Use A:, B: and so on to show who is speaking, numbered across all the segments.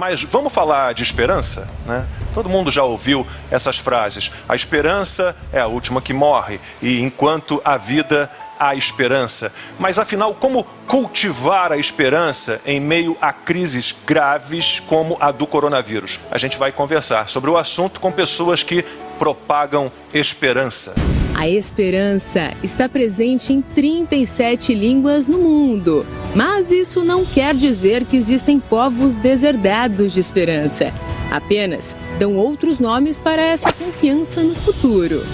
A: Mas vamos falar de esperança, né? Todo mundo já ouviu essas frases. A esperança é a última que morre e enquanto há vida, há esperança. Mas afinal, como cultivar a esperança em meio a crises graves como a do coronavírus? A gente vai conversar sobre o assunto com pessoas que propagam esperança.
B: A esperança está presente em 37 línguas no mundo. Mas isso não quer dizer que existem povos deserdados de esperança. Apenas dão outros nomes para essa confiança no futuro.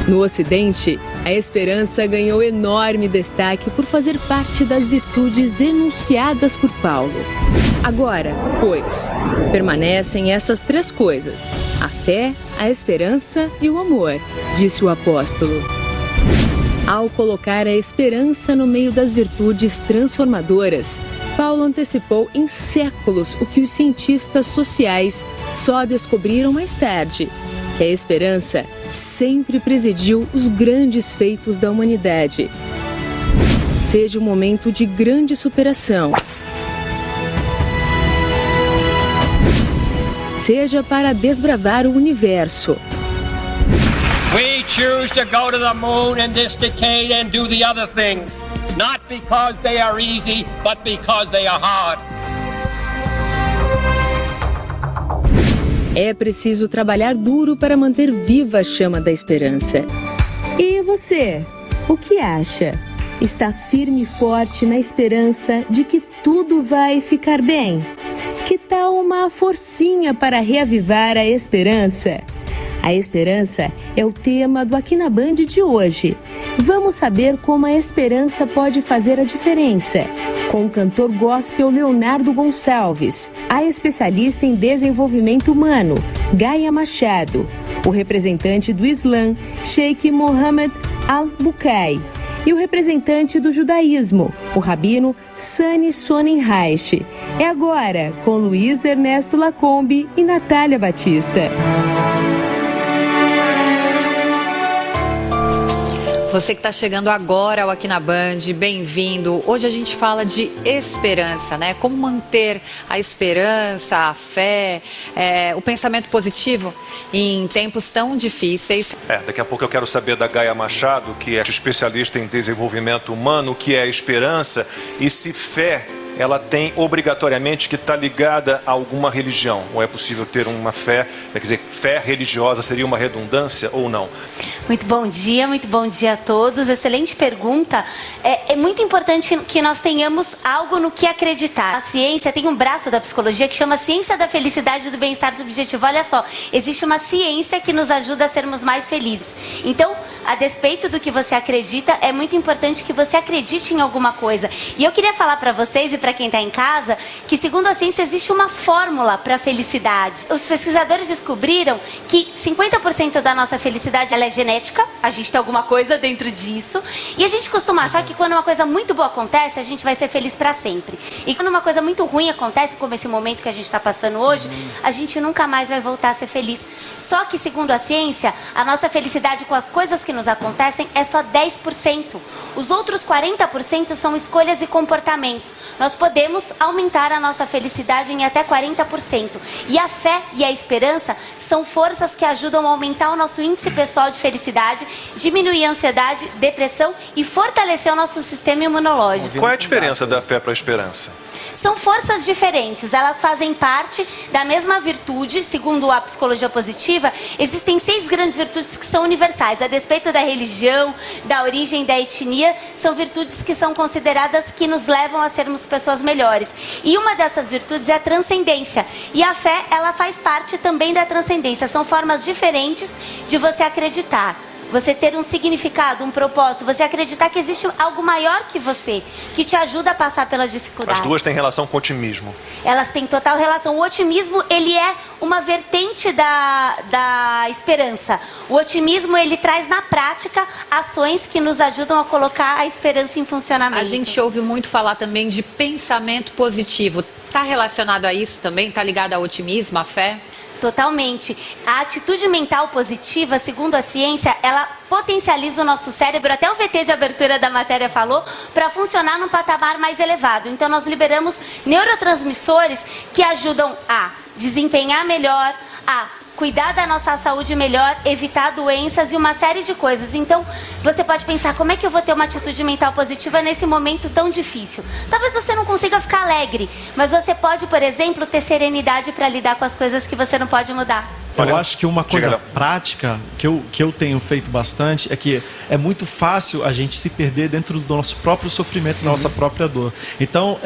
B: No Ocidente, a esperança ganhou enorme destaque por fazer parte das virtudes enunciadas por Paulo. Agora, pois, permanecem essas três coisas: a fé, a esperança e o amor, disse o apóstolo. Ao colocar a esperança no meio das virtudes transformadoras, Paulo antecipou em séculos o que os cientistas sociais só descobriram mais tarde: que a esperança sempre presidiu os grandes feitos da humanidade. Seja um momento de grande superação, seja para desbravar o universo.
C: We choose to go to the moon in this decade and do the other things, not because they are easy, but because they are hard.
B: É preciso trabalhar duro para manter viva a chama da esperança. E você, o que acha? Está firme e forte na esperança de que tudo vai ficar bem? Que tal uma forcinha para reavivar a esperança? A esperança é o tema do Aqui na Band de hoje. Vamos saber como a esperança pode fazer a diferença. Com o cantor gospel Leonardo Gonçalves, a especialista em desenvolvimento humano, Gaia Machado, o representante do Islã, Sheikh Mohammed Al-Bukai, e o representante do judaísmo, o rabino Sani Sonnenreich. É agora, com Luiz Ernesto Lacombe e Natália Batista.
D: Você que está chegando agora ao Aqui na Band, bem-vindo. Hoje a gente fala de esperança, né? Como manter a esperança, a fé, o pensamento positivo em tempos tão difíceis.
A: Daqui a pouco eu quero saber da Gaia Machado, que é especialista em desenvolvimento humano, o que é esperança e se fé ela tem obrigatoriamente que estar ligada a alguma religião. Ou é possível ter uma fé, quer dizer, fé religiosa seria uma redundância ou não?
E: Muito bom dia a todos. Excelente pergunta. É muito importante que nós tenhamos algo no que acreditar. A ciência tem um braço da psicologia que chama Ciência da Felicidade e do Bem-Estar Subjetivo. Olha só, existe uma ciência que nos ajuda a sermos mais felizes. Então, a despeito do que você acredita, é muito importante que você acredite em alguma coisa. E eu queria falar para vocês e para quem está em casa, que segundo a ciência existe uma fórmula para a felicidade. Os pesquisadores descobriram que 50% da nossa felicidade ela é genética, a gente tem alguma coisa dentro disso, e a gente costuma achar que quando uma coisa muito boa acontece, a gente vai ser feliz para sempre. E quando uma coisa muito ruim acontece, como esse momento que a gente está passando hoje, a gente nunca mais vai voltar a ser feliz. Só que segundo a ciência, a nossa felicidade com as coisas que nos acontecem é só 10%. Os outros 40% são escolhas e comportamentos. Nós podemos aumentar a nossa felicidade em até 40%. E a fé e a esperança são forças que ajudam a aumentar o nosso índice pessoal de felicidade, diminuir a ansiedade, depressão e fortalecer o nosso sistema imunológico.
A: Qual é a diferença da fé para a esperança?
E: São forças diferentes, elas fazem parte da mesma virtude. Segundo a psicologia positiva, existem 6 grandes virtudes que são universais. A despeito da religião, da origem, da etnia, são virtudes que são consideradas que nos levam a sermos pessoas melhores. E uma dessas virtudes é a transcendência. E a fé, ela faz parte também da transcendência. São formas diferentes de você acreditar. Você ter um significado, um propósito, você acreditar que existe algo maior que você, que te ajuda a passar pelas dificuldades.
A: As duas têm relação com o otimismo.
E: Elas têm total relação. O otimismo, ele é uma vertente da esperança. O otimismo, ele traz na prática ações que nos ajudam a colocar a esperança em funcionamento.
D: A gente ouve muito falar também de pensamento positivo. Está relacionado a isso também? Está ligado ao otimismo, à fé?
E: Totalmente. A atitude mental positiva, segundo a ciência, ela potencializa o nosso cérebro, até o VT de abertura da matéria falou, para funcionar num patamar mais elevado. Então nós liberamos neurotransmissores que ajudam a desempenhar melhor, a cuidar da nossa saúde melhor, evitar doenças e uma série de coisas. Então, você pode pensar, como é que eu vou ter uma atitude mental positiva nesse momento tão difícil? Talvez você não consiga ficar alegre, mas você pode, por exemplo, ter serenidade para lidar com as coisas que você não pode mudar.
F: Eu acho que uma coisa prática que eu tenho feito bastante é que é muito fácil a gente se perder dentro do nosso próprio sofrimento, da nossa própria dor. Então,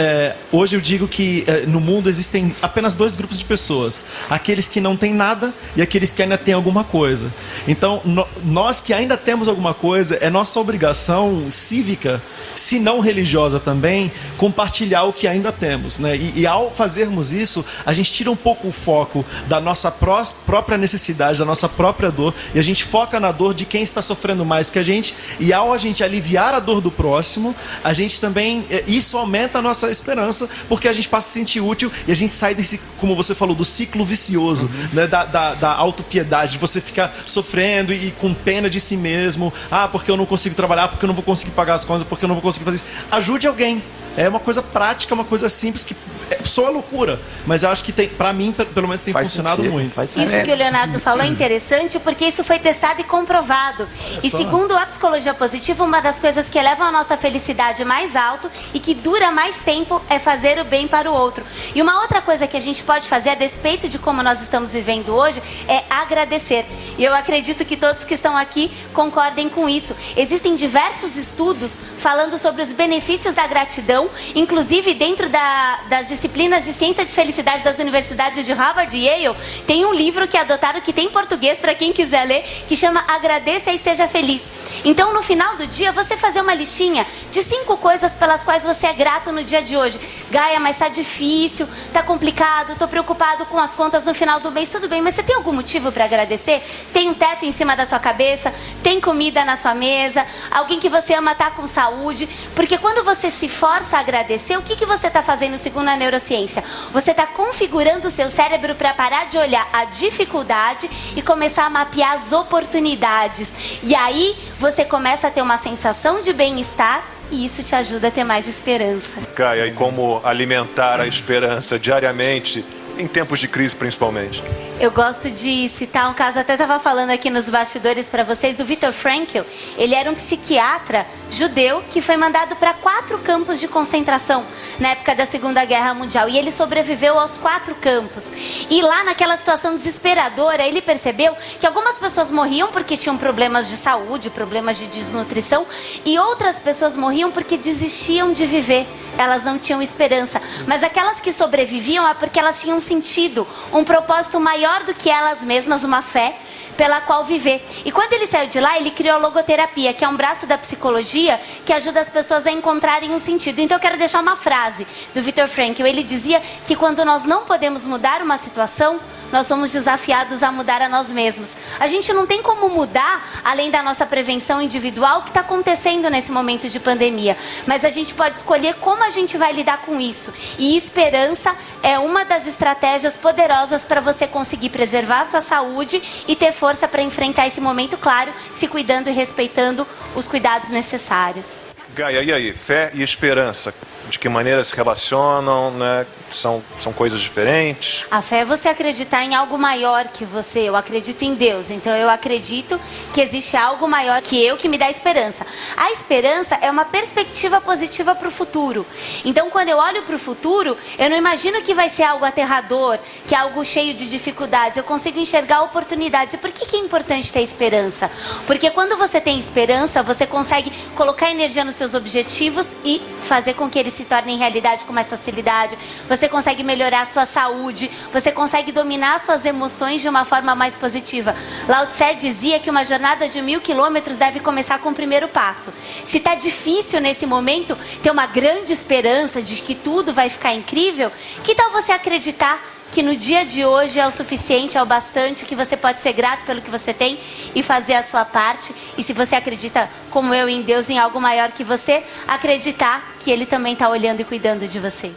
F: hoje eu digo que no mundo existem apenas 2 grupos de pessoas. Aqueles que não têm nada e aqueles que ainda têm alguma coisa. Então, nós que ainda temos alguma coisa, é nossa obrigação cívica, se não religiosa também, compartilhar o que ainda temos, né? E ao fazermos isso, a gente tira um pouco o foco da nossa própria necessidade, da nossa própria dor, e a gente foca na dor de quem está sofrendo mais que a gente, e ao a gente aliviar a dor do próximo, a gente também, isso aumenta a nossa esperança, porque a gente passa a se sentir útil, e a gente sai desse, como você falou, do ciclo vicioso, né, da autopiedade, de você ficar sofrendo e com pena de si mesmo, porque eu não consigo trabalhar, porque eu não vou conseguir pagar as contas, porque eu não vou conseguir fazer isso. Ajude alguém. É uma coisa prática, uma coisa simples que soa loucura, mas eu acho que tem, pra mim, pelo menos tem funcionado muito.
E: Isso que o Leonardo falou é interessante porque isso foi testado e comprovado. E segundo a psicologia positiva, uma das coisas que eleva a nossa felicidade mais alto e que dura mais tempo é fazer o bem para o outro. E uma outra coisa que a gente pode fazer, a despeito de como nós estamos vivendo hoje, é agradecer. E eu acredito que todos que estão aqui concordem com isso. Existem diversos estudos falando sobre os benefícios da gratidão, inclusive dentro das disciplinas de ciência de felicidade das universidades de Harvard e Yale, tem um livro que adotaram, que tem em português para quem quiser ler, que chama Agradeça e Seja Feliz. Então, no final do dia, você fazer uma listinha de 5 coisas pelas quais você é grato no dia de hoje. Gaia, mas tá difícil, tá complicado, tô preocupado com as contas no final do mês, tudo bem, mas você tem algum motivo para agradecer? Tem um teto em cima da sua cabeça, tem comida na sua mesa, alguém que você ama tá com saúde, porque quando você se força a agradecer, o que você está fazendo segundo a neurociência? Você está configurando o seu cérebro para parar de olhar a dificuldade e começar a mapear as oportunidades. E aí você começa a ter uma sensação de bem-estar e isso te ajuda a ter mais esperança.
A: Gaia, e como alimentar a esperança diariamente, em tempos de crise principalmente?
E: Eu gosto de citar um caso, até estava falando aqui nos bastidores para vocês, do Viktor Frankl. Ele era um psiquiatra judeu que foi mandado para 4 campos de concentração na época da Segunda Guerra Mundial. E ele sobreviveu aos 4 campos. E lá, naquela situação desesperadora, ele percebeu que algumas pessoas morriam porque tinham problemas de saúde, problemas de desnutrição, e outras pessoas morriam porque desistiam de viver. Elas não tinham esperança. Mas aquelas que sobreviviam é porque elas tinham sentido um propósito maior do que elas mesmas, uma fé pela qual viver. E quando ele saiu de lá, ele criou a logoterapia, que é um braço da psicologia que ajuda as pessoas a encontrarem um sentido. Então eu quero deixar uma frase do Viktor Frankl. Ele dizia que quando nós não podemos mudar uma situação, nós somos desafiados a mudar a nós mesmos. A gente não tem como mudar, além da nossa prevenção individual, o que está acontecendo nesse momento de pandemia. Mas a gente pode escolher como a gente vai lidar com isso. E esperança é uma das estratégias poderosas para você conseguir preservar a sua saúde e ter força para enfrentar esse momento, claro, se cuidando e respeitando os cuidados necessários.
A: Gaia, e aí? Fé e esperança, de que maneira se relacionam, né? São coisas diferentes?
E: A fé é você acreditar em algo maior que você. Eu acredito em Deus, então eu acredito que existe algo maior que eu que me dá esperança. A esperança é uma perspectiva positiva para o futuro. Então, quando eu olho para o futuro, eu não imagino que vai ser algo aterrador, que é algo cheio de dificuldades. Eu consigo enxergar oportunidades. E por que é importante ter esperança? Porque quando você tem esperança, você consegue colocar energia nos seus objetivos e fazer com que eles se tornem realidade com mais facilidade. Você consegue melhorar a sua saúde, você consegue dominar suas emoções de uma forma mais positiva. Lao Tse dizia que uma jornada de 1000 quilômetros deve começar com o primeiro passo. Se está difícil nesse momento ter uma grande esperança de que tudo vai ficar incrível, que tal você acreditar que no dia de hoje é o suficiente, é o bastante, que você pode ser grato pelo que você tem e fazer a sua parte. E se você acredita, como eu, em Deus, em algo maior que você, acreditar que Ele também está olhando e cuidando de você.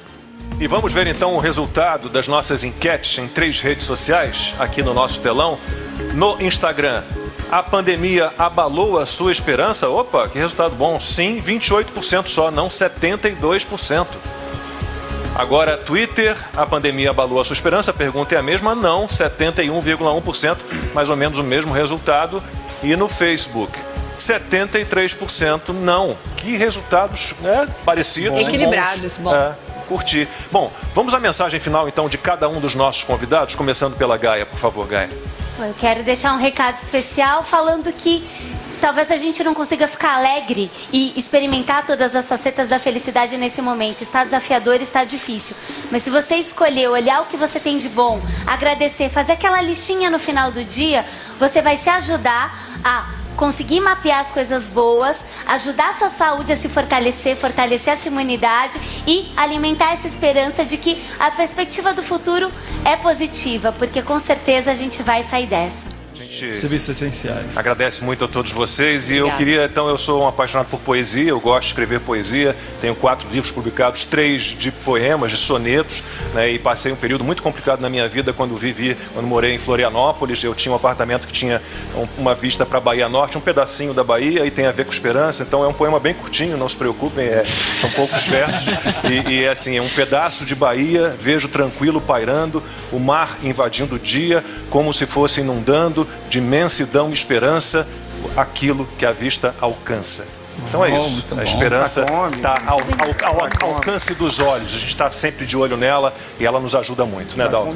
A: E vamos ver então o resultado das nossas enquetes em 3 redes sociais, aqui no nosso telão. No Instagram, a pandemia abalou a sua esperança? Opa, que resultado bom. Sim, 28% só, não 72%. Agora, Twitter, a pandemia abalou a sua esperança? A pergunta é a mesma? Não, 71,1%, mais ou menos o mesmo resultado. E no Facebook, 73% não. Que resultados parecidos.
D: Equilibrados, bom.
A: Curti. Bom, vamos à mensagem final então de cada um dos nossos convidados, começando pela Gaia, por favor, Gaia.
E: Eu quero deixar um recado especial falando que talvez a gente não consiga ficar alegre e experimentar todas as facetas da felicidade nesse momento. Está desafiador, está difícil. Mas se você escolher olhar o que você tem de bom, agradecer, fazer aquela listinha no final do dia, você vai se ajudar a conseguir mapear as coisas boas, ajudar a sua saúde a se fortalecer, fortalecer a sua imunidade e alimentar essa esperança de que a perspectiva do futuro é positiva, porque com certeza a gente vai sair dessa.
F: Serviços essenciais.
A: Agradece muito a todos vocês. E eu queria, então, eu sou um apaixonado por poesia, eu gosto de escrever poesia, tenho 4 livros publicados, 3 de poemas, de sonetos, né, e passei um período muito complicado na minha vida quando morei em Florianópolis. Eu tinha um apartamento que tinha uma vista para a Bahia Norte, um pedacinho da Bahia, e tem a ver com esperança, então é um poema bem curtinho, não se preocupem, são poucos versos, e assim, é um pedaço de Bahia, vejo tranquilo pairando, o mar invadindo o dia, como se fosse inundando de imensidão e esperança aquilo que a vista alcança. Então é isso, a esperança está ao alcance dos olhos, a gente está sempre de olho nela e ela nos ajuda muito, né, Dalton?